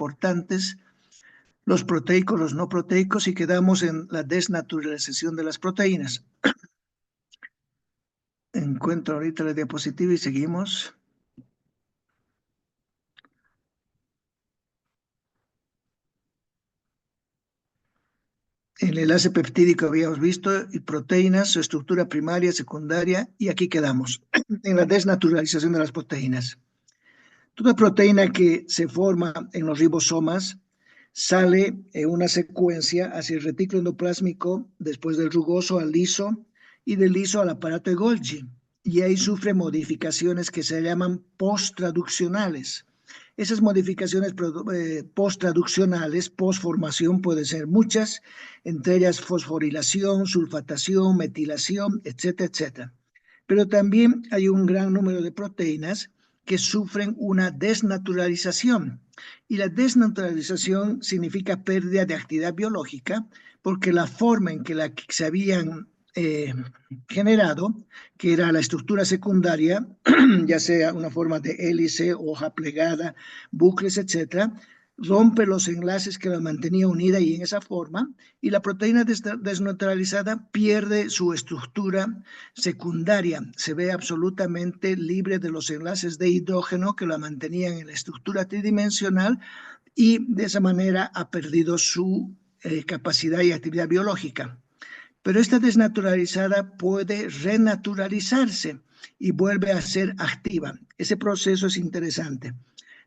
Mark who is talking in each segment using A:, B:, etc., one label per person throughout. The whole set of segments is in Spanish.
A: importantes, los proteicos, los no proteicos, y quedamos en la desnaturalización de las proteínas. Encuentro ahorita la diapositiva y seguimos. El enlace peptídico habíamos visto, y proteínas, su estructura primaria, secundaria, y aquí quedamos, en la desnaturalización de las proteínas. Toda proteína que se forma en los ribosomas sale en una secuencia hacia el retículo endoplásmico, después del rugoso al liso, y del liso al aparato de Golgi, y ahí sufre modificaciones que se llaman posttraduccionales. Esas modificaciones posttraduccionales, postformación, pueden ser muchas, entre ellas fosforilación, sulfatación, metilación, etcétera, etcétera. Pero también hay un gran número de proteínas que sufren una desnaturalización. Y la desnaturalización significa pérdida de actividad biológica, porque la forma en que se habían generado, que era la estructura secundaria, ya sea una forma de hélice, hoja plegada, bucles, etcétera, rompe los enlaces que la mantenía unida y en esa forma, y la proteína desnaturalizada pierde su estructura secundaria, se ve absolutamente libre de los enlaces de hidrógeno que la mantenían en la estructura tridimensional, y de esa manera ha perdido su capacidad y actividad biológica. Pero esta desnaturalizada puede renaturalizarse y vuelve a ser activa. Ese proceso es interesante.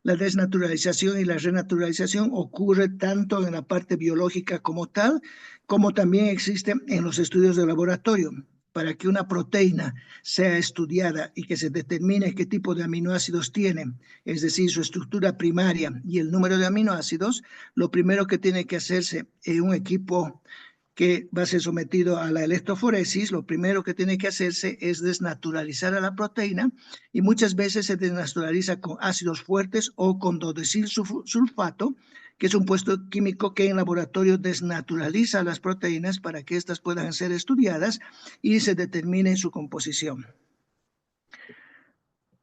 A: La desnaturalización y la renaturalización ocurre tanto en la parte biológica como tal, como también existe en los estudios de laboratorio. Para que una proteína sea estudiada y que se determine qué tipo de aminoácidos tiene, es decir, su estructura primaria y el número de aminoácidos, lo primero que tiene que hacerse en un equipo que va a ser sometido a la electroforesis, lo primero que tiene que hacerse es desnaturalizar a la proteína, y muchas veces se desnaturaliza con ácidos fuertes o con dodesilsulfato, que es un compuesto químico que en laboratorio desnaturaliza las proteínas para que éstas puedan ser estudiadas y se determine su composición.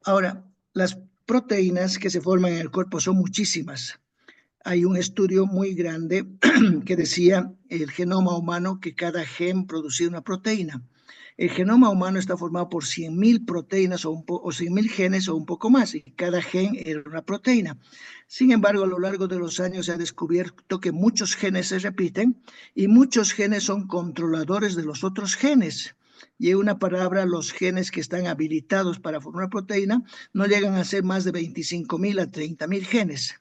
A: Ahora, las proteínas que se forman en el cuerpo son muchísimas. Hay un estudio muy grande que decía el genoma humano que cada gen producía una proteína. El genoma humano está formado por 100.000 proteínas o 100.000 genes o un poco más, y cada gen era una proteína. Sin embargo, a lo largo de los años se ha descubierto que muchos genes se repiten y muchos genes son controladores de los otros genes. Y en una palabra, los genes que están habilitados para formar proteína no llegan a ser más de 25.000 a 30.000 genes.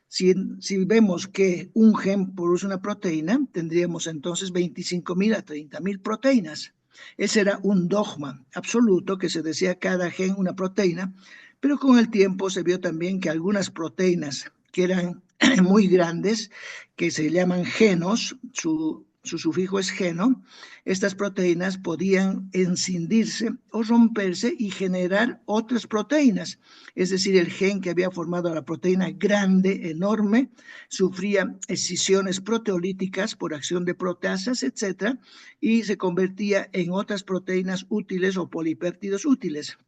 A: Si vemos que un gen produce una proteína, tendríamos entonces 25.000 a 30.000 proteínas. Ese era un dogma absoluto que se decía cada gen una proteína, pero con el tiempo se vio también que algunas proteínas que eran muy grandes, que se llaman genos, su sufijo es geno, estas proteínas podían escindirse o romperse y generar otras proteínas. Es decir, el gen que había formado la proteína grande, enorme, sufría escisiones proteolíticas por acción de proteasas, etc., y se convertía en otras proteínas útiles o polipéptidos útiles.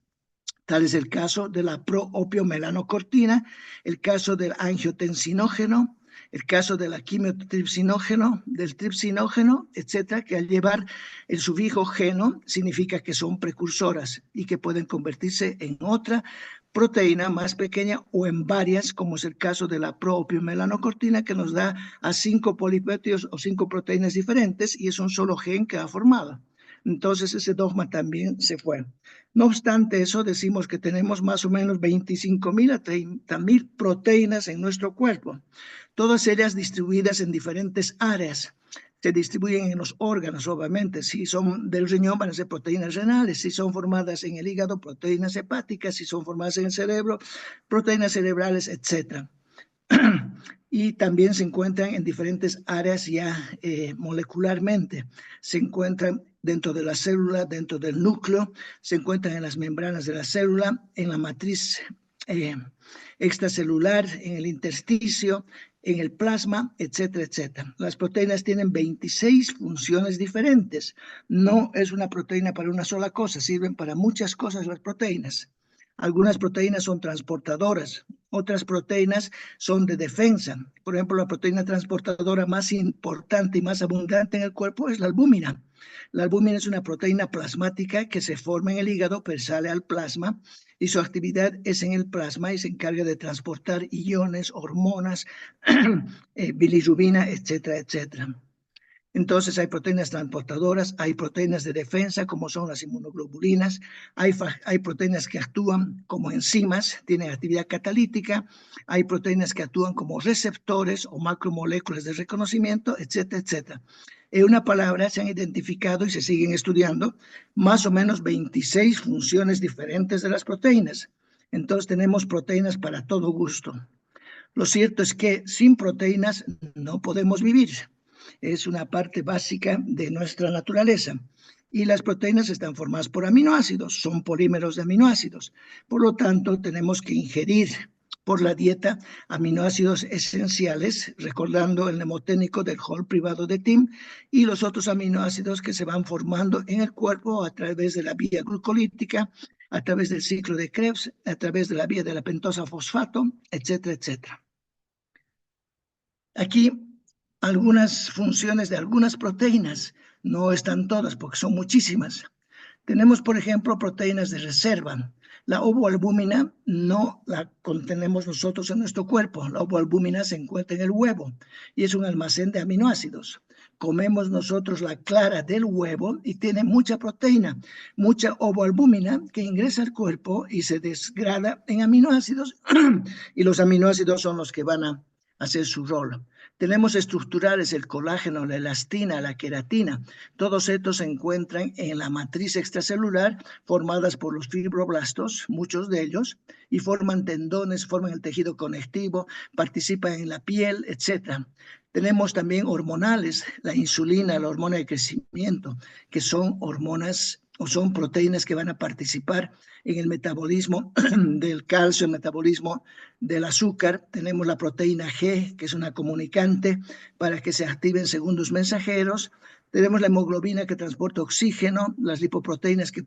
A: Tal es el caso de la proopiomelanocortina, el caso del angiotensinógeno, el caso de la quimiotripsinógeno, del tripsinógeno, etcétera, que al llevar el sufijo geno significa que son precursoras y que pueden convertirse en otra proteína más pequeña o en varias, como es el caso de la proopiomelanocortina, que nos da a 5 polipéptidos o 5 proteínas diferentes, y es un solo gen que ha formado. Entonces ese dogma también se fue. No obstante eso, decimos que tenemos más o menos 25.000 a 30.000 proteínas en nuestro cuerpo, todas ellas distribuidas en diferentes áreas. Se distribuyen en los órganos, obviamente. Si son del riñón, van a ser proteínas renales. Si son formadas en el hígado, proteínas hepáticas. Si son formadas en el cerebro, proteínas cerebrales, etc. Y también se encuentran en diferentes áreas ya molecularmente. Se encuentran dentro de la célula, dentro del núcleo, se encuentran en las membranas de la célula, en la matriz extracelular, en el intersticio, en el plasma, etcétera, etcétera. Las proteínas tienen 26 funciones diferentes. No es una proteína para una sola cosa, sirven para muchas cosas las proteínas. Algunas proteínas son transportadoras, Otras proteínas son de defensa. Por ejemplo, la proteína transportadora más importante y más abundante en el cuerpo es la albúmina. La albúmina es una proteína plasmática que se forma en el hígado, pero sale al plasma y su actividad es en el plasma y se encarga de transportar iones, hormonas, bilirrubina, etcétera, etcétera. Entonces hay proteínas transportadoras, hay proteínas de defensa como son las inmunoglobulinas, hay proteínas que actúan como enzimas, tienen actividad catalítica, hay proteínas que actúan como receptores o macromoléculas de reconocimiento, etcétera, etcétera. En una palabra, se han identificado y se siguen estudiando más o menos 26 funciones diferentes de las proteínas. Entonces tenemos proteínas para todo gusto. Lo cierto es que sin proteínas no podemos vivir. Es una parte básica de nuestra naturaleza. Y las proteínas están formadas por aminoácidos, son polímeros de aminoácidos. Por lo tanto, tenemos que ingerir por la dieta aminoácidos esenciales, recordando el mnemotécnico del Hall privado de Tim, y los otros aminoácidos que se van formando en el cuerpo a través de la vía glucolítica, a través del ciclo de Krebs, a través de la vía de la pentosa fosfato, etcétera, etcétera. Aquí algunas funciones de algunas proteínas, no están todas porque son muchísimas. Tenemos, por ejemplo, proteínas de reserva. La ovoalbúmina no la contenemos nosotros en nuestro cuerpo. La ovoalbúmina se encuentra en el huevo y es un almacén de aminoácidos. Comemos nosotros la clara del huevo y tiene mucha proteína, mucha ovoalbúmina que ingresa al cuerpo y se degrada en aminoácidos y los aminoácidos son los que van a hacer su rol. Tenemos estructurales, el colágeno, la elastina, la queratina. Todos estos se encuentran en la matriz extracelular, formadas por los fibroblastos, muchos de ellos, y forman tendones, forman el tejido conectivo, participan en la piel, etc. Tenemos también hormonales, la insulina, la hormona de crecimiento, que son hormonas o son proteínas que van a participar en el metabolismo del calcio, el metabolismo del azúcar. Tenemos la proteína G, que es una comunicante para que se activen segundos mensajeros. Tenemos la hemoglobina que transporta oxígeno, las lipoproteínas que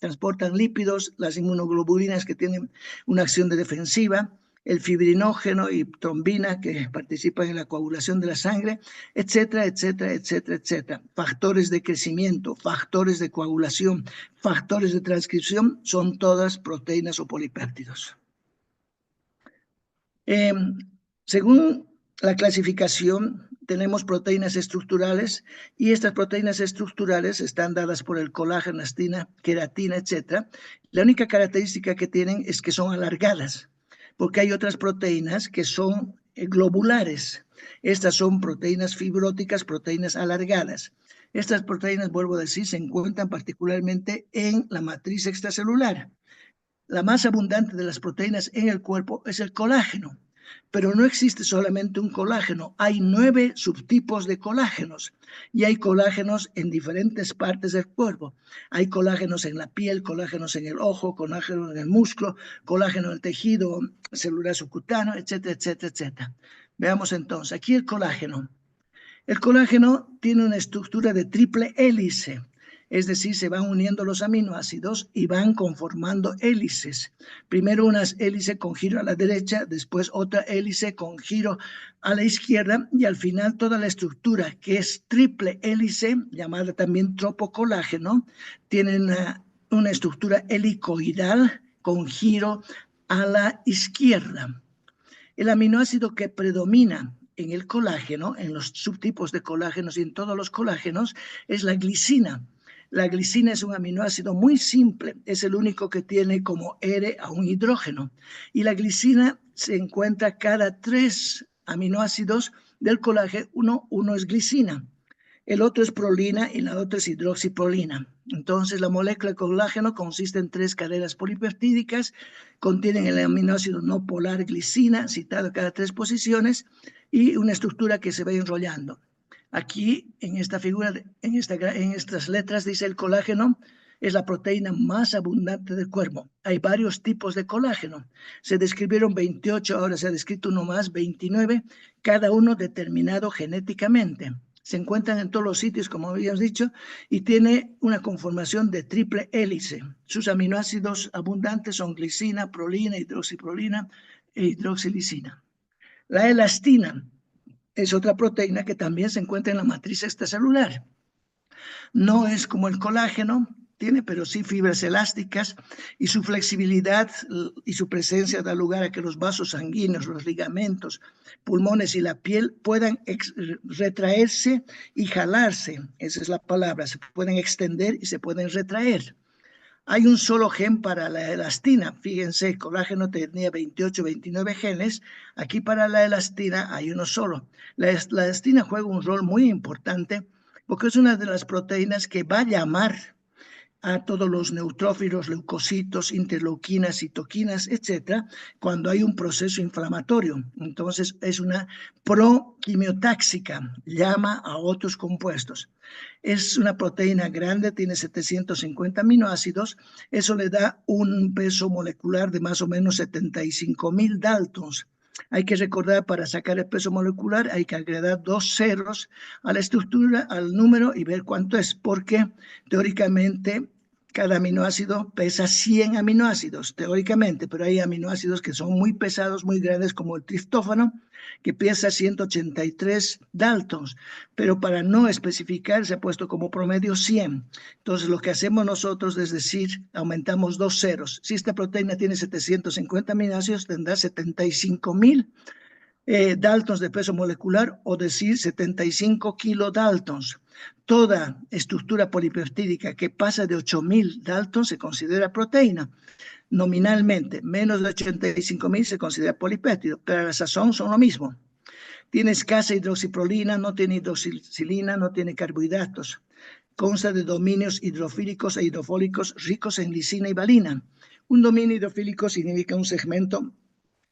A: transportan lípidos, las inmunoglobulinas que tienen una acción de defensiva, el fibrinógeno y trombina que participan en la coagulación de la sangre, etcétera, etcétera, etcétera, etcétera. Factores de crecimiento, factores de coagulación, factores de transcripción, son todas proteínas o polipéptidos. Según la clasificación, tenemos proteínas estructurales y estas proteínas estructurales están dadas por el colágeno, elastina, queratina, etc. La única característica que tienen es que son alargadas, porque hay otras proteínas que son globulares. Estas son proteínas fibróticas, proteínas alargadas. Estas proteínas, vuelvo a decir, se encuentran particularmente en la matriz extracelular. La más abundante de las proteínas en el cuerpo es el colágeno, pero no existe solamente un colágeno, hay 9 subtipos de colágenos y hay colágenos en diferentes partes del cuerpo. Hay colágenos en la piel, colágenos en el ojo, colágeno en el músculo, colágeno en el tejido celular subcutáneo, etcétera, etcétera, etcétera. Veamos entonces, aquí el colágeno. El colágeno tiene una estructura de triple hélice, es decir, se van uniendo los aminoácidos y van conformando hélices. Primero una hélice con giro a la derecha, después otra hélice con giro a la izquierda y al final toda la estructura que es triple hélice, llamada también tropocolágeno, tiene una estructura helicoidal con giro a la izquierda. El aminoácido que predomina en el colágeno, en los subtipos de colágenos y en todos los colágenos, es la glicina. La glicina es un aminoácido muy simple, es el único que tiene como R a un hidrógeno. Y la glicina se encuentra cada 3 aminoácidos del colágeno, uno es glicina. El otro es prolina y la otra es hidroxiprolina. Entonces, la molécula de colágeno consiste en 3 cadenas polipeptídicas, contienen el aminoácido no polar glicina, citado cada 3 posiciones, y una estructura que se va enrollando. Aquí, en esta figura, en estas letras, dice el colágeno es la proteína más abundante del cuerpo. Hay varios tipos de colágeno. Se describieron 28, ahora se ha descrito uno más, 29, cada uno determinado genéticamente. Se encuentran en todos los sitios, como habíamos dicho, y tiene una conformación de triple hélice. Sus aminoácidos abundantes son glicina, prolina, hidroxiprolina, e hidroxilisina. La elastina es otra proteína que también se encuentra en la matriz extracelular. No es como el colágeno, tiene, pero sí fibras elásticas, y su flexibilidad y su presencia da lugar a que los vasos sanguíneos, los ligamentos, pulmones y la piel puedan retraerse y jalarse. Esa es la palabra, se pueden extender y se pueden retraer. Hay un solo gen para la elastina. Fíjense, el colágeno tenía 28, 29 genes. Aquí para la elastina hay uno solo. La elastina juega un rol muy importante porque es una de las proteínas que va a llamar a todos los neutrófilos, leucocitos, interleuquinas, citoquinas, etcétera, cuando hay un proceso inflamatorio. Entonces, es una proquimiotáxica, llama a otros compuestos. Es una proteína grande, tiene 750 aminoácidos, eso le da un peso molecular de más o menos 75,000 daltons. Hay que recordar, para sacar el peso molecular hay que agregar 2 ceros a la estructura, al número, y ver cuánto es, porque teóricamente cada aminoácido pesa 100 aminoácidos, teóricamente, pero hay aminoácidos que son muy pesados, muy grandes, como el triptófano, que pesa 183 daltons, pero para no especificar se ha puesto como promedio 100. Entonces, lo que hacemos nosotros es decir, aumentamos 2 ceros. Si esta proteína tiene 750 aminoácidos, tendrá 75,000 daltons de peso molecular, o decir 75 kilodaltons. Toda estructura polipeptídica que pasa de 8,000 daltons se considera proteína. Nominalmente, menos de 85,000 se considera polipéptido, pero a la sazón son lo mismo. Tiene escasa hidroxiprolina, no tiene hidroxilina, no tiene carbohidratos. Consta de dominios hidrofílicos e hidrofólicos ricos en lisina y valina. Un dominio hidrofílico significa un segmento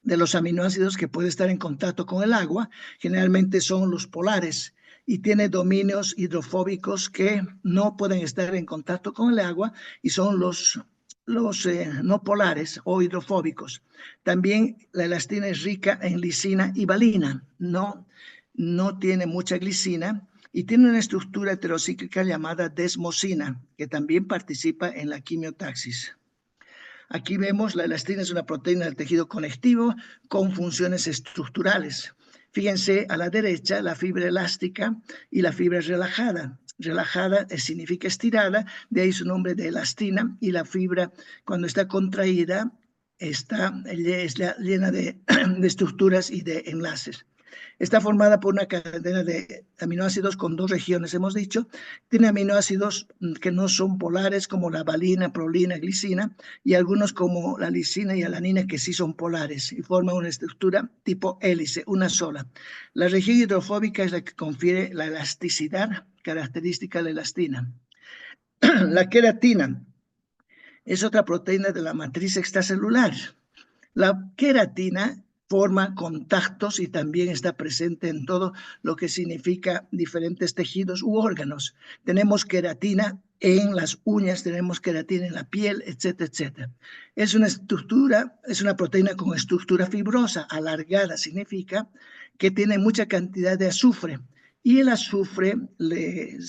A: de los aminoácidos que puede estar en contacto con el agua, generalmente son los polares, y tiene dominios hidrofóbicos que no pueden estar en contacto con el agua, y son los no polares o hidrofóbicos. También la elastina es rica en lisina y valina, no tiene mucha glicina, y tiene una estructura heterocíclica llamada desmosina, que también participa en la quimiotaxis. Aquí vemos, la elastina es una proteína del tejido conectivo con funciones estructurales. Fíjense a la derecha la fibra elástica y la fibra relajada. Relajada significa estirada, de ahí su nombre de elastina, y la fibra, cuando está contraída, está llena de estructuras y de enlaces. Está formada por una cadena de aminoácidos con 2 regiones, hemos dicho. Tiene aminoácidos que no son polares, como la valina, prolina, glicina, y algunos como la lisina y alanina, que sí son polares y forman una estructura tipo hélice, una sola. La región hidrofóbica es la que confiere la elasticidad característica de la elastina. La queratina es otra proteína de la matriz extracelular. La queratina forma contactos y también está presente en todo lo que significa diferentes tejidos u órganos. Tenemos queratina en las uñas, tenemos queratina en la piel, etcétera, etcétera. Es una proteína con estructura fibrosa, alargada, significa que tiene mucha cantidad de azufre. Y el azufre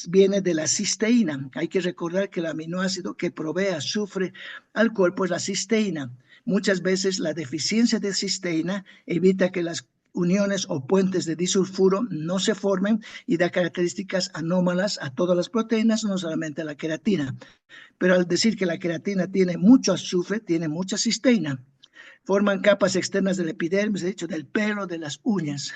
A: viene de la cisteína. Hay que recordar que el aminoácido que provee azufre al cuerpo es la cisteína. Muchas veces la deficiencia de cisteína evita que las uniones o puentes de disulfuro no se formen y da características anómalas a todas las proteínas, no solamente a la queratina. Pero al decir que la queratina tiene mucho azufre, tiene mucha cisteína. Forman capas externas del epidermis, de hecho, del pelo, de las uñas.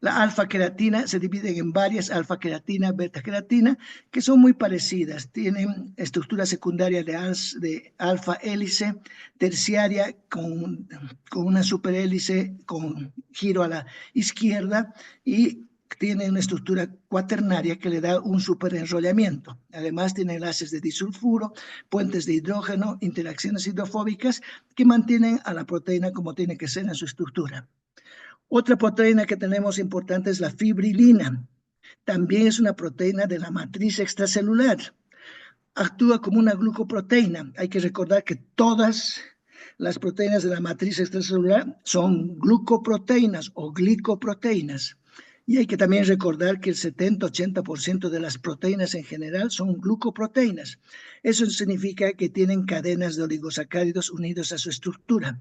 A: La alfa-queratina se divide en varias alfa-queratina, beta-queratina, que son muy parecidas. Tienen estructura secundaria de alfa-hélice, terciaria con una superhélice con giro a la izquierda, y tiene una estructura cuaternaria que le da un superenrollamiento. Además, tiene enlaces de disulfuro, puentes de hidrógeno, interacciones hidrofóbicas que mantienen a la proteína como tiene que ser en su estructura. Otra proteína que tenemos importante es la fibrilina. También es una proteína de la matriz extracelular. Actúa como una glucoproteína. Hay que recordar que todas las proteínas de la matriz extracelular son glucoproteínas o glicoproteínas. Y hay que también recordar que el 70-80% de las proteínas en general son glucoproteínas. Eso significa que tienen cadenas de oligosacáridos unidos a su estructura.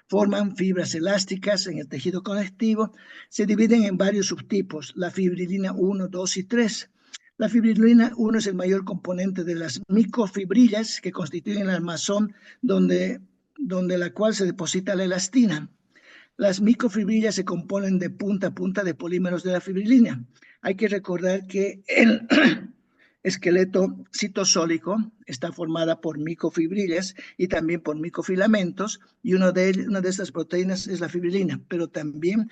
A: forman fibras elásticas en el tejido conectivo, se dividen en varios subtipos, la fibrilina 1, 2 y 3. La fibrilina 1 es el mayor componente de las microfibrillas que constituyen el armazón donde la cual se deposita la elastina. Las microfibrillas se componen de punta a punta de polímeros de la fibrilina. Hay que recordar que el esqueleto citosólico está formada por microfibrillas y también por microfilamentos, y una de estas proteínas es la fibrilina, pero también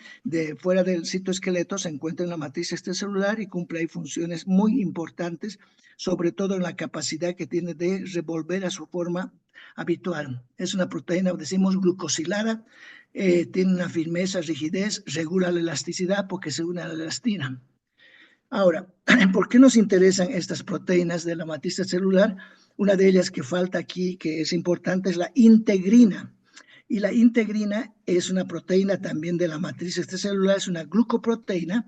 A: fuera del citoesqueleto se encuentra en la matriz extracelular y cumple ahí funciones muy importantes, sobre todo en la capacidad que tiene de revolver a su forma habitual. Es una proteína, decimos, glucosilada, tiene una firmeza, rigidez, regula la elasticidad porque se une a la elastina. Ahora, ¿por qué nos interesan estas proteínas de la matriz celular? Una de ellas que falta aquí, que es importante, es la integrina. Y la integrina es una proteína también de la matriz extracelular, es una glucoproteína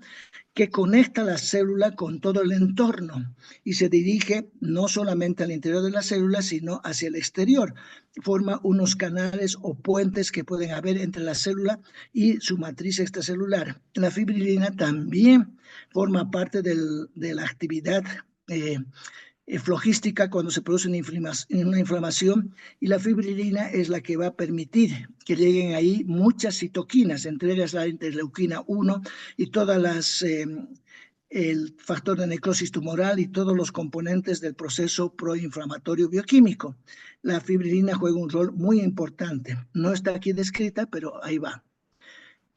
A: que conecta la célula con todo el entorno y se dirige no solamente al interior de la célula, sino hacia el exterior. Forma unos canales o puentes que pueden haber entre la célula y su matriz extracelular. La fibrilina también forma parte de la actividad flogística cuando se produce una inflamación, y la fibrilina es la que va a permitir que lleguen ahí muchas citoquinas, entre ellas la interleuquina 1 y todas las el factor de necrosis tumoral y todos los componentes del proceso proinflamatorio bioquímico. La fibrilina juega un rol muy importante. No está aquí descrita, pero ahí va.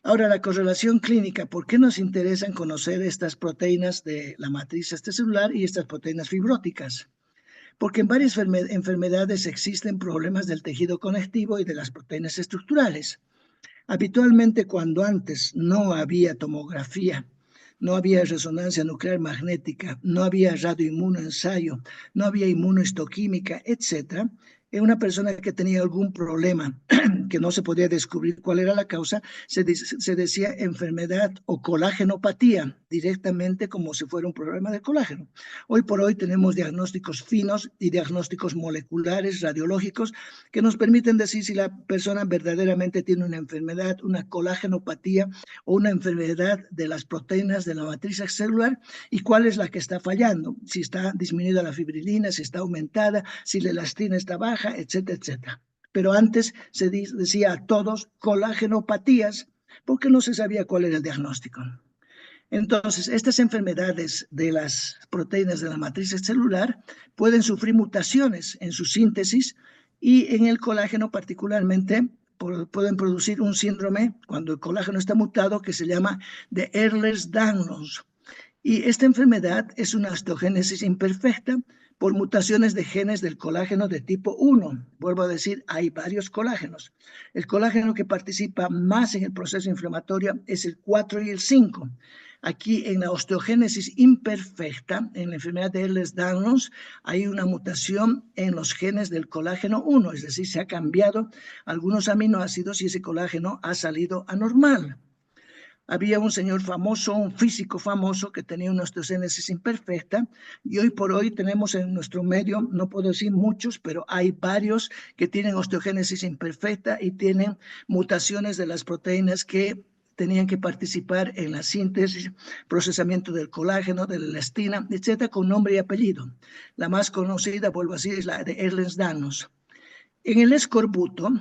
A: Ahora, la correlación clínica. ¿Por qué nos interesan conocer estas proteínas de la matriz extracelular y estas proteínas fibróticas? Porque en varias enfermedades existen problemas del tejido conectivo y de las proteínas estructurales. Habitualmente, cuando antes no había tomografía, no había resonancia nuclear magnética, no había radioinmunoensayo, no había inmunohistoquímica, etc., en una persona que tenía algún problema que no se podía descubrir cuál era la causa, se decía enfermedad o colágenopatía, directamente como si fuera un problema de colágeno. Hoy por hoy tenemos diagnósticos finos y diagnósticos moleculares, radiológicos, que nos permiten decir si la persona verdaderamente tiene una enfermedad, una colágenopatía o una enfermedad de las proteínas de la matriz celular, y cuál es la que está fallando, si está disminuida la fibrilina, si está aumentada, si la elastina está baja, etcétera, etcétera. Pero antes se decía a todos colágenopatías porque no se sabía cuál era el diagnóstico. Entonces, estas enfermedades de las proteínas de la matriz celular pueden sufrir mutaciones en su síntesis, y en el colágeno particularmente pueden producir un síndrome cuando el colágeno está mutado que se llama de Ehlers-Danlos. Y esta enfermedad es una osteogénesis imperfecta por mutaciones de genes del colágeno de tipo 1. Vuelvo a decir, hay varios colágenos. El colágeno que participa más en el proceso inflamatorio es el 4 y el 5. Aquí en la osteogénesis imperfecta, en la enfermedad de Ehlers-Danlos, hay una mutación en los genes del colágeno 1, es decir, se ha cambiado algunos aminoácidos y ese colágeno ha salido anormal. Había un señor famoso, un físico famoso que tenía una osteogénesis imperfecta, y hoy por hoy tenemos en nuestro medio, no puedo decir muchos, pero hay varios que tienen osteogénesis imperfecta y tienen mutaciones de las proteínas que tenían que participar en la síntesis, procesamiento del colágeno, de la elastina, etcétera, con nombre y apellido. La más conocida, vuelvo a decir, es la de Ehlers-Danlos. En el escorbuto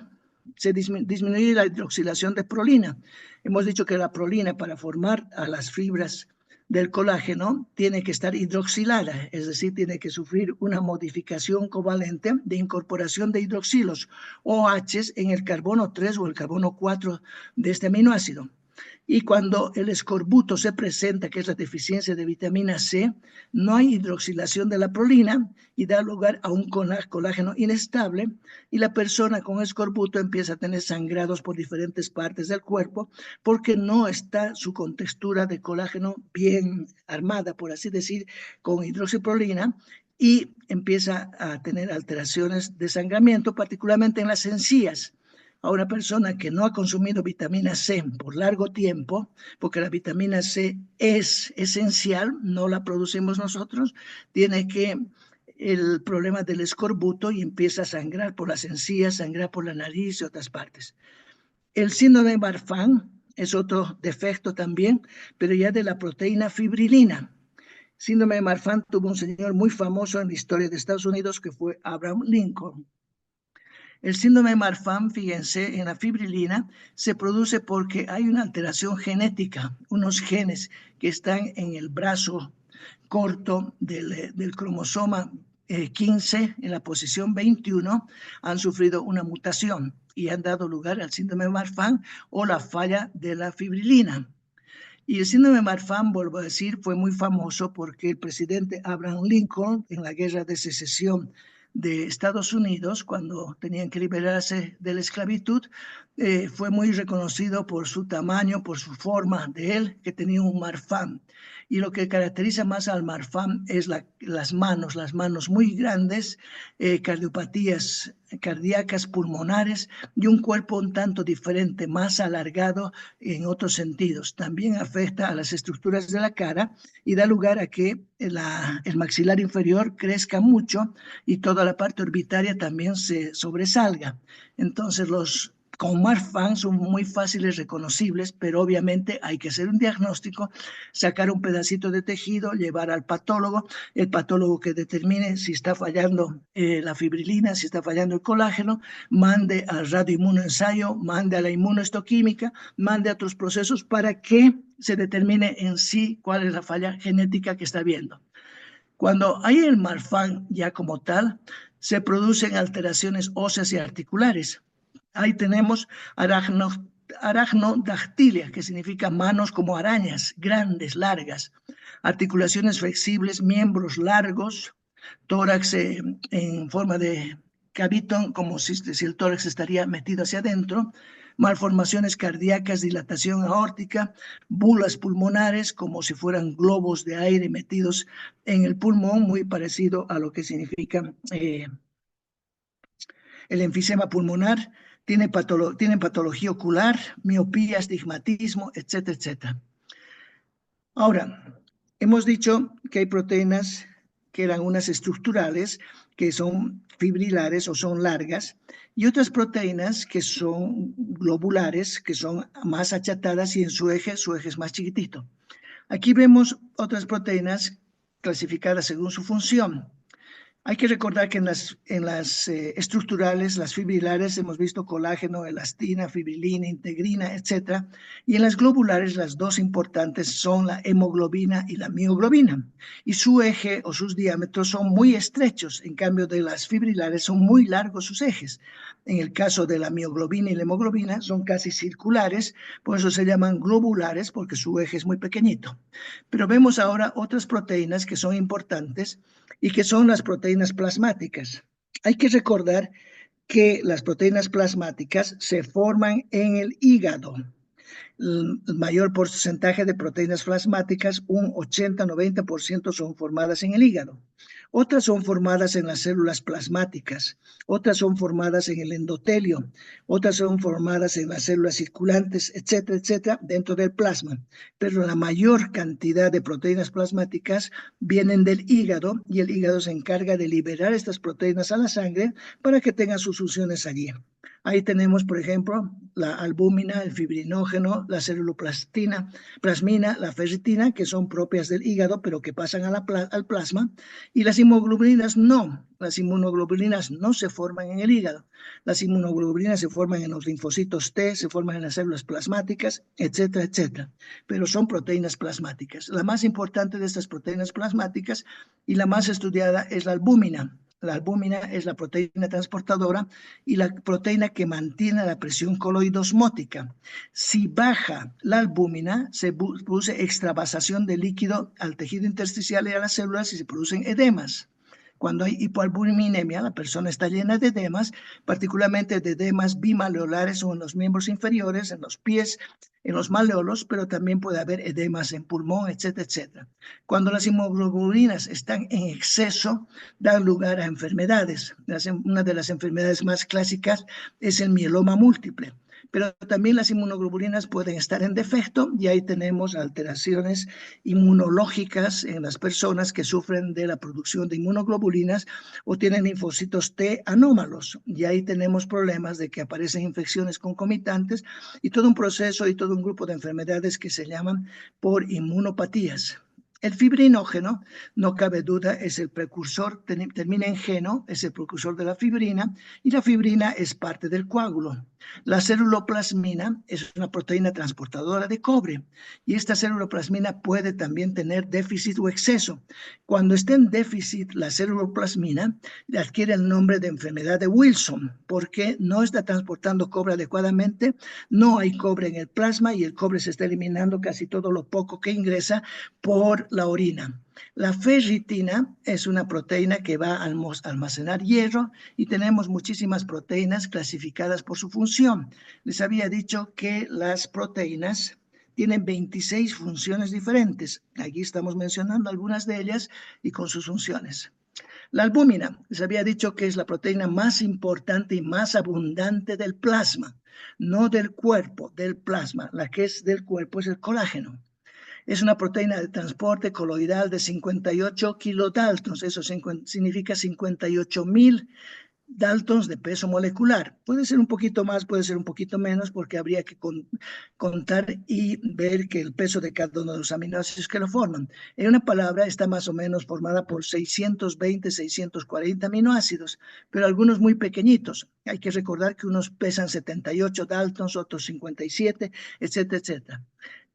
A: se disminuye la hidroxilación de prolina. Hemos dicho que la prolina, para formar a las fibras del colágeno, tiene que estar hidroxilada, es decir, tiene que sufrir una modificación covalente de incorporación de hidroxilos, OHs, en el carbono 3 o el carbono 4 de este aminoácido. Y cuando el escorbuto se presenta, que es la deficiencia de vitamina C, no hay hidroxilación de la prolina y da lugar a un colágeno inestable, y la persona con escorbuto empieza a tener sangrados por diferentes partes del cuerpo porque no está su contextura de colágeno bien armada, por así decir, con hidroxiprolina, y empieza a tener alteraciones de sangramiento, particularmente en las encías. A una persona que no ha consumido vitamina C por largo tiempo, porque la vitamina C es esencial, no la producimos nosotros, tiene que el problema del escorbuto y empieza a sangrar por las encías, sangrar por la nariz y otras partes. El síndrome de Marfan es otro defecto también, pero ya de la proteína fibrilina. Síndrome de Marfan tuvo un señor muy famoso en la historia de Estados Unidos que fue Abraham Lincoln. El síndrome de Marfan, fíjense, en la fibrilina se produce porque hay una alteración genética, unos genes que están en el brazo corto del cromosoma 15, en la posición 21, han sufrido una mutación y han dado lugar al síndrome de Marfan o la falla de la fibrilina. Y el síndrome de Marfan, vuelvo a decir, fue muy famoso porque el presidente Abraham Lincoln, en la guerra de secesión de Estados Unidos, cuando tenían que liberarse de la esclavitud, fue muy reconocido por su tamaño, por su forma de él, que tenía un marfan. Y lo que caracteriza más al marfan es las manos muy grandes, cardiopatías cardíacas, pulmonares y un cuerpo un tanto diferente, más alargado en otros sentidos. También afecta a las estructuras de la cara y da lugar a que el maxilar inferior crezca mucho y toda la parte orbitaria también se sobresalga. Entonces los con Marfan son muy fáciles reconocibles, pero obviamente hay que hacer un diagnóstico, sacar un pedacito de tejido, llevar al patólogo, el patólogo que determine si está fallando la fibrilina, si está fallando el colágeno, mande al radioinmunoensayo, mande a la inmunohistoquímica, mande a otros procesos para que se determine en sí cuál es la falla genética que está viendo. Cuando hay el Marfan ya como tal, se producen alteraciones óseas y articulares. Ahí tenemos aracnodactilia, que significa manos como arañas, grandes, largas, articulaciones flexibles, miembros largos, tórax en forma de cavitón, como si el tórax estaría metido hacia adentro, malformaciones cardíacas, dilatación aórtica, bulas pulmonares, como si fueran globos de aire metidos en el pulmón, muy parecido a lo que significa el enfisema pulmonar. Tienen patología ocular, miopía, astigmatismo, etcétera, etcétera. Ahora, hemos dicho que hay proteínas que eran unas estructurales, que son fibrilares o son largas, y otras proteínas que son globulares, que son más achatadas y en su eje es más chiquitito. Aquí vemos otras proteínas clasificadas según su función. Hay que recordar que en las estructurales, las fibrilares, hemos visto colágeno, elastina, fibrilina, integrina, etc. Y en las globulares, las dos importantes son la hemoglobina y la mioglobina. Y su eje o sus diámetros son muy estrechos. En cambio, de las fibrilares son muy largos sus ejes. En el caso de la mioglobina y la hemoglobina son casi circulares, por eso se llaman globulares, porque su eje es muy pequeñito. Pero vemos ahora otras proteínas que son importantes y que son las proteínas plasmáticas. Hay que recordar que las proteínas plasmáticas se forman en el hígado. El mayor porcentaje de proteínas plasmáticas, un 80-90%, son formadas en el hígado. Otras son formadas en las células plasmáticas, otras son formadas en el endotelio, otras son formadas en las células circulantes, etcétera, etcétera, dentro del plasma. Pero la mayor cantidad de proteínas plasmáticas vienen del hígado y el hígado se encarga de liberar estas proteínas a la sangre para que tengan sus funciones allí. Ahí tenemos, por ejemplo, la albúmina, el fibrinógeno, la celuloplasmina, la ferritina, que son propias del hígado, pero que pasan al plasma, y las inmunoglobulinas no. Las inmunoglobulinas no se forman en el hígado. Las inmunoglobulinas se forman en los linfocitos T, se forman en las células plasmáticas, etcétera, etcétera. Pero son proteínas plasmáticas. La más importante de estas proteínas plasmáticas y la más estudiada es la albúmina. La albúmina es la proteína transportadora y la proteína que mantiene la presión coloidosmótica. Si baja la albúmina, se produce extravasación de líquido al tejido intersticial y a las células y se producen edemas. Cuando hay hipoalbuminemia, la persona está llena de edemas, particularmente de edemas bimaleolares o en los miembros inferiores, en los pies, en los maleolos, pero también puede haber edemas en pulmón, etcétera, etcétera. Cuando las inmunoglobulinas están en exceso, dan lugar a enfermedades. Una de las enfermedades más clásicas es el mieloma múltiple. pero también las inmunoglobulinas pueden estar en defecto y ahí tenemos alteraciones inmunológicas en las personas que sufren de la producción de inmunoglobulinas o tienen linfocitos T anómalos y ahí tenemos problemas de que aparecen infecciones concomitantes y todo un proceso y todo un grupo de enfermedades que se llaman por inmunopatías. El fibrinógeno, no cabe duda, es el precursor, termina en geno, es el precursor de la fibrina, y la fibrina es parte del coágulo. La ceruloplasmina es una proteína transportadora de cobre, y esta ceruloplasmina puede también tener déficit o exceso. Cuando está en déficit la ceruloplasmina, adquiere el nombre de enfermedad de Wilson, porque no está transportando cobre adecuadamente, no hay cobre en el plasma y el cobre se está eliminando casi todo lo poco que ingresa por la orina. La ferritina es una proteína que va a almacenar hierro y tenemos muchísimas proteínas clasificadas por su función. Les había dicho que las proteínas tienen 26 funciones diferentes. Aquí estamos mencionando algunas de ellas y con sus funciones. La albúmina, les había dicho que es la proteína más importante y más abundante del plasma, no del cuerpo, del plasma. La que es del cuerpo es el colágeno. Es una proteína de transporte coloidal de 58 kilodaltons, eso significa 58,000 daltons de peso molecular. Puede ser un poquito más, puede ser un poquito menos, porque habría que contar y ver que el peso de cada uno de los aminoácidos que lo forman. En una palabra está más o menos formada por 620, 640 aminoácidos, pero algunos muy pequeñitos. Hay que recordar que unos pesan 78 daltons, otros 57, etcétera, etcétera.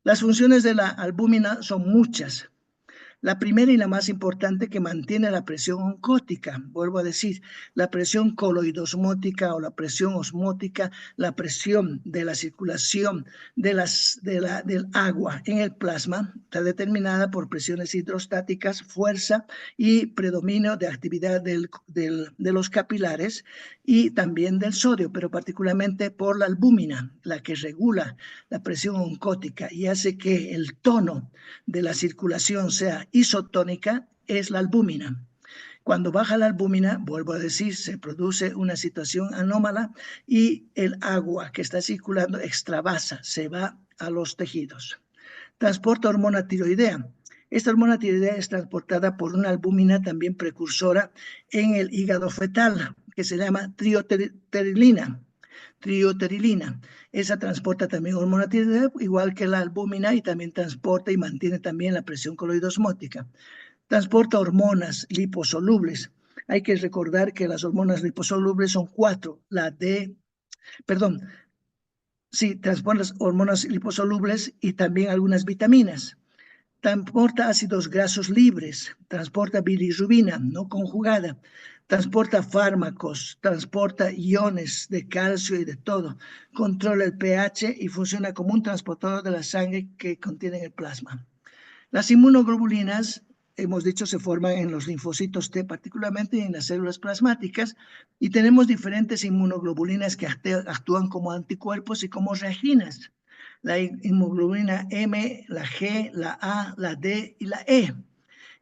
A: Las funciones de la albúmina son muchas. La primera y la más importante, que mantiene la presión oncótica. Vuelvo a decir, la presión coloidosmótica o la presión osmótica, la presión de la circulación del agua en el plasma está determinada por presiones hidrostáticas, fuerza y predominio de actividad de los capilares y también del sodio, pero particularmente por la albúmina, la que regula la presión oncótica y hace que el tono de la circulación sea isotónica, es la albúmina. Cuando baja la albúmina, vuelvo a decir, se produce una situación anómala y el agua que está circulando extravasa, se va a los tejidos. Transporta hormona tiroidea. Esta hormona tiroidea es transportada por una albúmina también precursora en el hígado fetal, que se llama trioterilina. Esa transporta también hormona tiroidea, igual que la albúmina, y también transporta y mantiene también la presión coloidosmótica. Transporta hormonas liposolubles. Hay que recordar que las hormonas liposolubles son 4. Transporta las hormonas liposolubles y también algunas vitaminas. Transporta ácidos grasos libres, transporta bilirrubina no conjugada, transporta fármacos, transporta iones de calcio y de todo, controla el pH y funciona como un transportador de la sangre que contiene el plasma. Las inmunoglobulinas, hemos dicho, se forman en los linfocitos T, particularmente en las células plasmáticas, y tenemos diferentes inmunoglobulinas que actúan como anticuerpos y como reaginas. La inmunoglobulina M, la G, la A, la D y la E.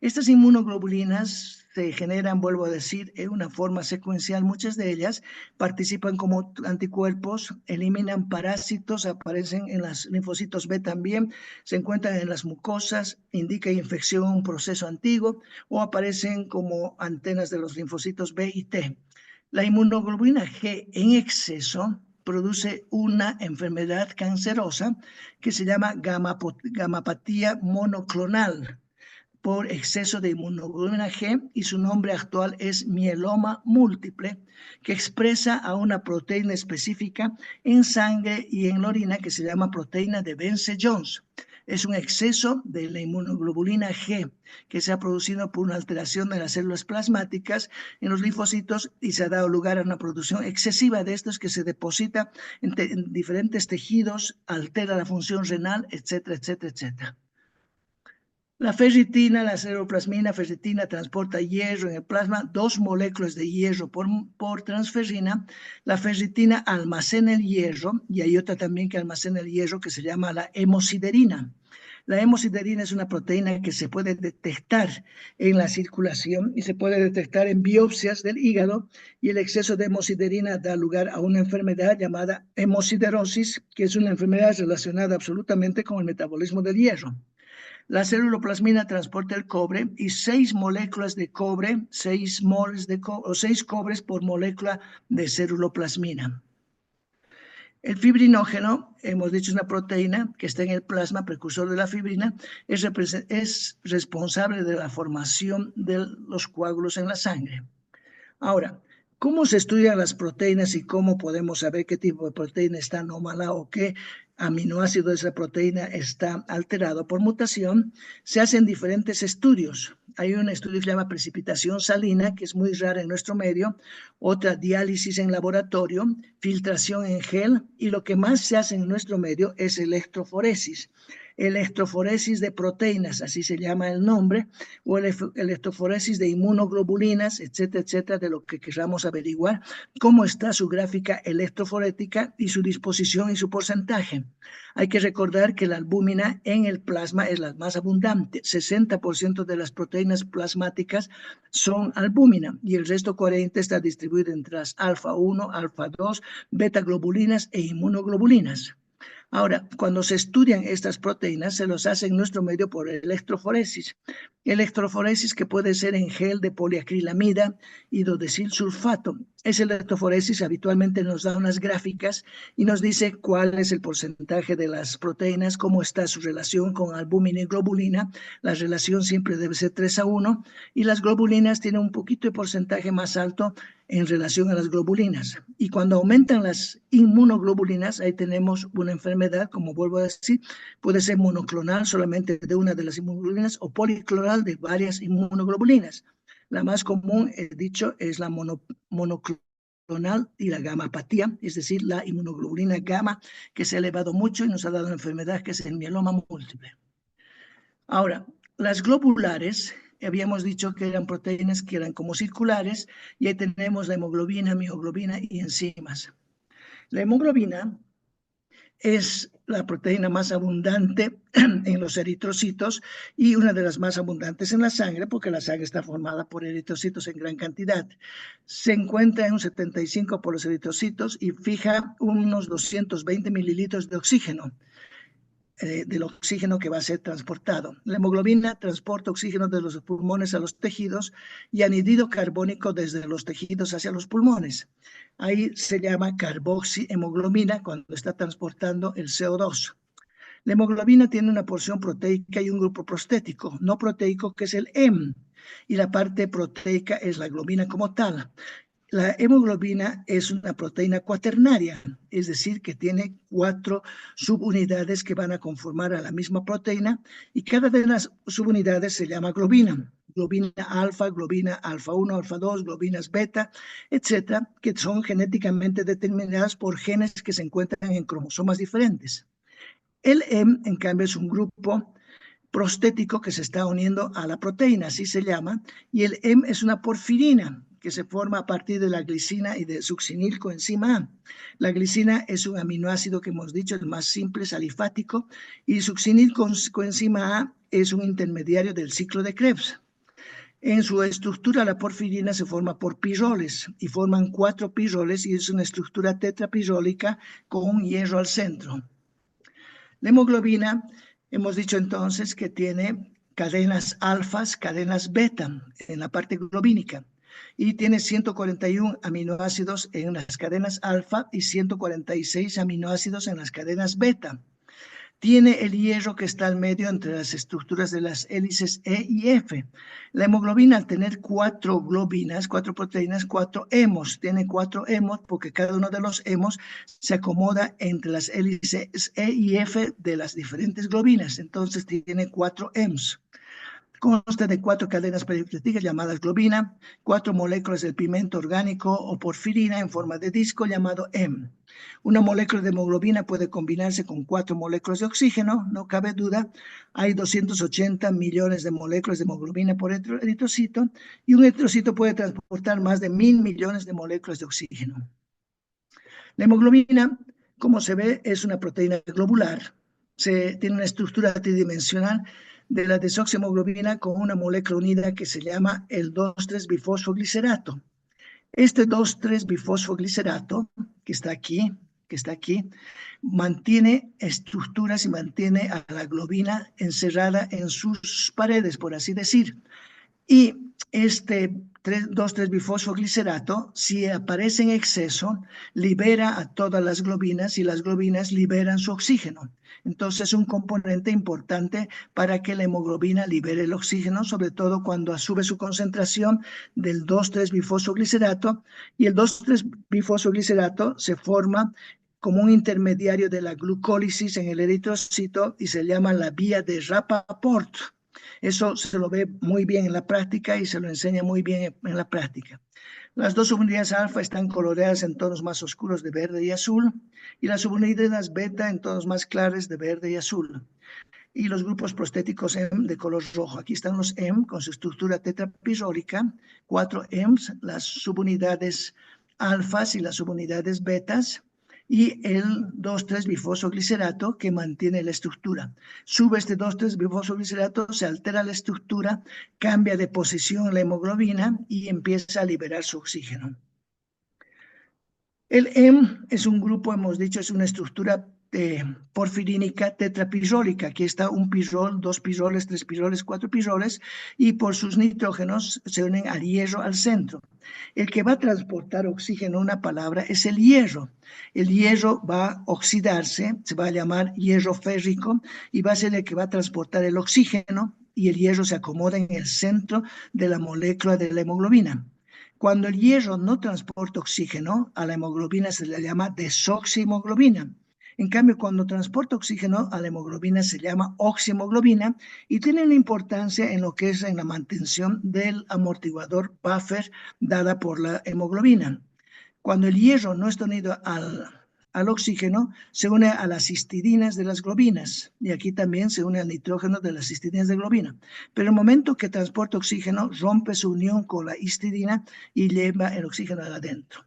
A: Estas inmunoglobulinas se generan, vuelvo a decir, en una forma secuencial. Muchas de ellas participan como anticuerpos, eliminan parásitos, aparecen en los linfocitos B también, se encuentran en las mucosas, indica infección, un proceso antiguo, o aparecen como antenas de los linfocitos B y T. La inmunoglobulina G en exceso produce una enfermedad cancerosa que se llama gamapatía monoclonal por exceso de inmunoglobulina G, y su nombre actual es mieloma múltiple, que expresa a una proteína específica en sangre y en la orina que se llama proteína de Vence-Jones. Es un exceso de la inmunoglobulina G que se ha producido por una alteración de las células plasmáticas en los linfocitos y se ha dado lugar a una producción excesiva de estos que se deposita en diferentes tejidos, altera la función renal, etcétera, etcétera, etcétera. La ferritina, la ceruloplasmina, ferritina transporta hierro en el plasma, 2 moléculas de hierro por transferrina. La ferritina almacena el hierro y hay otra también que almacena el hierro que se llama la hemosiderina. La hemosiderina es una proteína que se puede detectar en la circulación y se puede detectar en biopsias del hígado, y el exceso de hemosiderina da lugar a una enfermedad llamada hemosiderosis, que es una enfermedad relacionada absolutamente con el metabolismo del hierro. La ceruloplasmina transporta el cobre y 6 moléculas de cobre, 6 moles de o 6 cobres por molécula de ceruloplasmina. El fibrinógeno, hemos dicho, es una proteína que está en el plasma, precursor de la fibrina, es responsable de la formación de los coágulos en la sangre. Ahora, ¿cómo se estudian las proteínas y cómo podemos saber qué tipo de proteína está anómala o qué aminoácido de esa proteína está alterado por mutación? Se hacen diferentes estudios. Hay un estudio que se llama precipitación salina, que es muy rara en nuestro medio, otra diálisis en laboratorio, filtración en gel, y lo que más se hace en nuestro medio es electroforesis. Electroforesis de proteínas, así se llama el nombre, o electroforesis de inmunoglobulinas, etcétera, etcétera, de lo que queramos averiguar, cómo está su gráfica electroforética y su disposición y su porcentaje. Hay que recordar que la albúmina en el plasma es la más abundante. 60% de las proteínas plasmáticas son albúmina y el resto 40% está distribuido entre las alfa 1, alfa 2, beta globulinas e inmunoglobulinas. Ahora, cuando se estudian estas proteínas, se los hace en nuestro medio por electroforesis. Electroforesis que puede ser en gel de poliacrilamida, hidrodesilsulfato. Esa electroforesis habitualmente nos da unas gráficas y nos dice cuál es el porcentaje de las proteínas, cómo está su relación con albúmina y globulina. La relación siempre debe ser 3:1 y las globulinas tienen un poquito de porcentaje más alto en relación a las globulinas. Y cuando aumentan las inmunoglobulinas, ahí tenemos una enfermedad, como vuelvo a decir, puede ser monoclonal solamente de una de las inmunoglobulinas o policlonal de varias inmunoglobulinas. La más común, he dicho, es la monoclonal y la gamapatía, es decir, la inmunoglobulina gamma, que se ha elevado mucho y nos ha dado una enfermedad que es el mieloma múltiple. Ahora, las globulares, habíamos dicho que eran proteínas que eran como circulares, y ahí tenemos la hemoglobina, mioglobina y enzimas. La hemoglobina es la proteína más abundante en los eritrocitos y una de las más abundantes en la sangre, porque la sangre está formada por eritrocitos en gran cantidad. Se encuentra en un 75% por los eritrocitos y fija unos 220 mililitros de oxígeno. Del oxígeno que va a ser transportado. La hemoglobina transporta oxígeno de los pulmones a los tejidos y anhídrido carbónico desde los tejidos hacia los pulmones. Ahí se llama carboxihemoglobina cuando está transportando el CO2. La hemoglobina tiene una porción proteica y un grupo prostético, no proteico, que es el heme, y la parte proteica es la globina como tal. La hemoglobina es una proteína cuaternaria, es decir, que tiene 4 subunidades que van a conformar a la misma proteína, y cada de las subunidades se llama globina. Globina alfa 1, alfa 2, globinas beta, etcétera, que son genéticamente determinadas por genes que se encuentran en cromosomas diferentes. El heme, en cambio, es un grupo prostético que se está uniendo a la proteína, así se llama, y el heme es una porfirina que se forma a partir de la glicina y de succinilcoenzima A. La glicina es un aminoácido que hemos dicho, el más simple, es alifático, y succinilcoenzima A es un intermediario del ciclo de Krebs. En su estructura, la porfirina se forma por pirroles y forman 4 pirroles y es una estructura tetrapirólica con un hierro al centro. La hemoglobina, hemos dicho entonces que tiene cadenas alfas, cadenas beta en la parte globínica, y tiene 141 aminoácidos en las cadenas alfa y 146 aminoácidos en las cadenas beta. Tiene el hierro que está al medio entre las estructuras de las hélices E y F. La hemoglobina, al tener 4 globinas, 4 proteínas, 4 hemos, tiene 4 hemos porque cada uno de los hemos se acomoda entre las hélices E y F de las diferentes globinas. Entonces tiene 4 hems. Consta de 4 cadenas peripeptídicas llamadas globina, 4 moléculas del pigmento orgánico o porfirina en forma de disco llamado heme. Una molécula de hemoglobina puede combinarse con 4 moléculas de oxígeno, no cabe duda. Hay 280 millones de moléculas de hemoglobina por eritrocito y un eritrocito puede transportar más de 1.000 millones de moléculas de oxígeno. La hemoglobina, como se ve, es una proteína globular. tiene una estructura tridimensional de la desoxihemoglobina con una molécula unida que se llama el 2,3-bifosfoglicerato. Este 2,3-bifosfoglicerato, que está aquí, mantiene estructuras y mantiene a la globina encerrada en sus paredes, por así decir. Y este 2,3-bifosfoglicerato, si aparece en exceso, libera a todas las globinas y las globinas liberan su oxígeno. Entonces es un componente importante para que la hemoglobina libere el oxígeno, sobre todo cuando sube su concentración del 2,3-bifosfoglicerato, y el 2,3-bifosfoglicerato se forma como un intermediario de la glucólisis en el eritrocito y se llama la vía de Rappaport. Eso se lo ve muy bien en la práctica y se lo enseña muy bien en la práctica. Las dos subunidades alfa están coloreadas en tonos más oscuros de verde y azul, y las subunidades beta en tonos más claros de verde y azul. Y los grupos prostéticos M de color rojo. Aquí están los M con su estructura tetrapirólica, 4 M's, las subunidades alfas y las subunidades betas, y el 2,3-bifosfoglicerato que mantiene la estructura. Sube este 2,3-bifosfoglicerato, se altera la estructura, cambia de posición la hemoglobina y empieza a liberar su oxígeno. El M es un grupo, hemos dicho, es una estructura porfirínica tetrapirólica. Aquí está un pirrol, 2 pirroles, 3 pirroles, 4 pirroles, y por sus nitrógenos se unen al hierro al centro. El que va a transportar oxígeno, una palabra, es el hierro. El hierro va a oxidarse, se va a llamar hierro férrico, y va a ser el que va a transportar el oxígeno, y el hierro se acomoda en el centro de la molécula de la hemoglobina. Cuando el hierro no transporta oxígeno, a la hemoglobina se le llama desoxihemoglobina. En cambio, cuando transporta oxígeno, a la hemoglobina se llama oxihemoglobina y tiene una importancia en lo que es en la mantención del amortiguador buffer dada por la hemoglobina. Cuando el hierro no está unido al oxígeno, se une a las histidinas de las globinas, y aquí también se une al nitrógeno de las histidinas de globina. Pero el momento que transporta oxígeno, rompe su unión con la histidina y lleva el oxígeno adentro.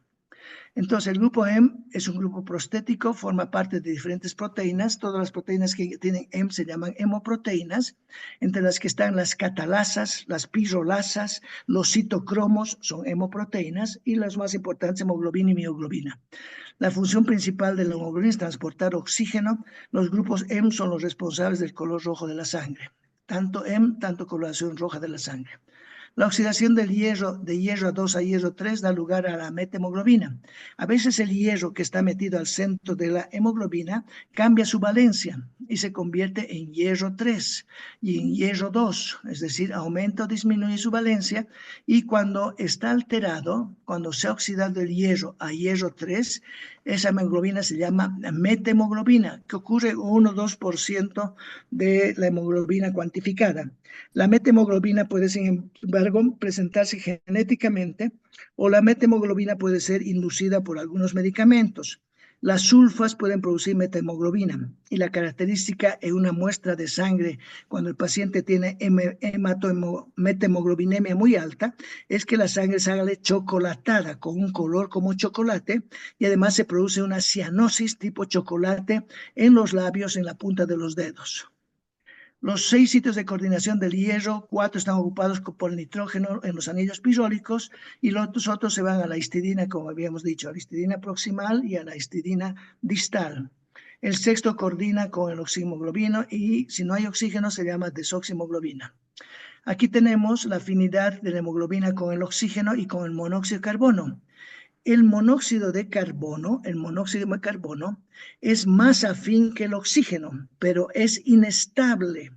A: Entonces, el grupo M es un grupo prostético, forma parte de diferentes proteínas. Todas las proteínas que tienen M se llaman hemoproteínas, entre las que están las catalasas, las pirrolasas, los citocromos, son hemoproteínas, y las más importantes, hemoglobina y mioglobina. La función principal de la hemoglobina es transportar oxígeno. Los grupos M son los responsables del color rojo de la sangre. Tanto M, tanto coloración roja de la sangre. La oxidación del hierro, de hierro 2 a hierro 3, da lugar a la methemoglobina. A veces el hierro que está metido al centro de la hemoglobina cambia su valencia y se convierte en hierro 3 y en hierro 2, es decir, aumenta o disminuye su valencia, y cuando está alterado, cuando se ha oxidado el hierro a hierro 3, esa hemoglobina se llama methemoglobina, que ocurre 1 o 2% de la hemoglobina cuantificada. La methemoglobina puede, sin embargo, presentarse genéticamente, o la methemoglobina puede ser inducida por algunos medicamentos. Las sulfas pueden producir methemoglobina, y la característica en una muestra de sangre cuando el paciente tiene methemoglobinemia muy alta es que la sangre sale chocolatada con un color como chocolate, y además se produce una cianosis tipo chocolate en los labios, en la punta de los dedos. Los 6 sitios de coordinación del hierro, 4 están ocupados por el nitrógeno en los anillos pirólicos, y los otros se van a la histidina, como habíamos dicho, a la histidina proximal y a la histidina distal. El sexto coordina con el oxihemoglobino, y si no hay oxígeno se llama desoxihemoglobina. Aquí tenemos la afinidad de la hemoglobina con el oxígeno y con el monóxido de carbono. El monóxido de carbono es más afín que el oxígeno, pero es inestable.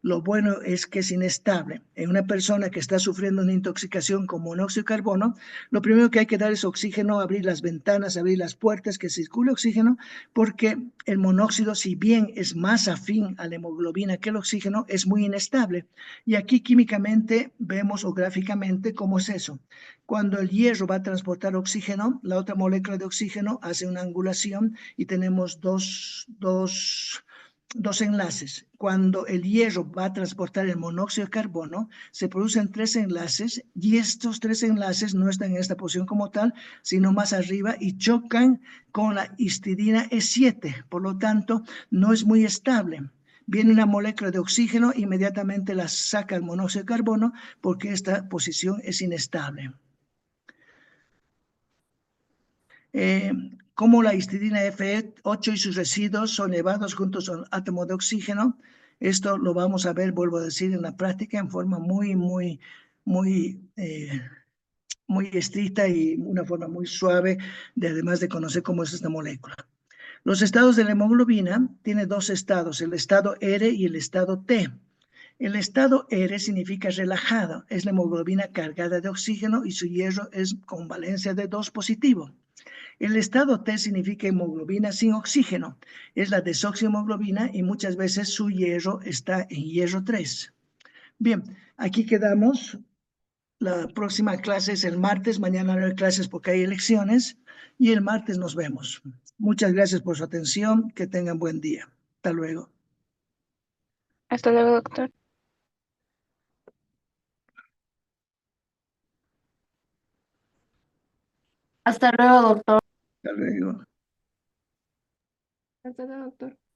A: Lo bueno es que es inestable. En una persona que está sufriendo una intoxicación con monóxido de carbono, lo primero que hay que dar es oxígeno, abrir las ventanas, abrir las puertas, que circule oxígeno, porque el monóxido, si bien es más afín a la hemoglobina que el oxígeno, es muy inestable. Y aquí químicamente vemos, o gráficamente, cómo es eso. Cuando el hierro va a transportar oxígeno, la otra molécula de oxígeno hace una angulación y tenemos dos dos enlaces. Cuando el hierro va a transportar el monóxido de carbono, se producen 3 enlaces y estos 3 enlaces no están en esta posición como tal, sino más arriba y chocan con la histidina E7. Por lo tanto, no es muy estable. Viene una molécula de oxígeno, inmediatamente la saca el monóxido de carbono porque esta posición es inestable. Como la histidina F8 y sus residuos son elevados juntos a un átomo de oxígeno. Esto lo vamos a ver, vuelvo a decir, en la práctica en forma muy estricta y una forma muy suave, además de conocer cómo es esta molécula. Los estados de la hemoglobina tienen 2 estados, el estado R y el estado T. El estado R significa relajado, es la hemoglobina cargada de oxígeno y su hierro es con valencia de 2 positivo. El estado T significa hemoglobina sin oxígeno, es la desoxihemoglobina y muchas veces su hierro está en hierro 3. Bien, aquí quedamos. La próxima clase es el martes, mañana no hay clases porque hay elecciones y el martes nos vemos. Muchas gracias por su atención, que tengan buen día. Hasta luego.
B: Hasta luego, doctor.
C: Hasta luego, doctor.
A: Hasta luego.
B: Hasta luego, doctor.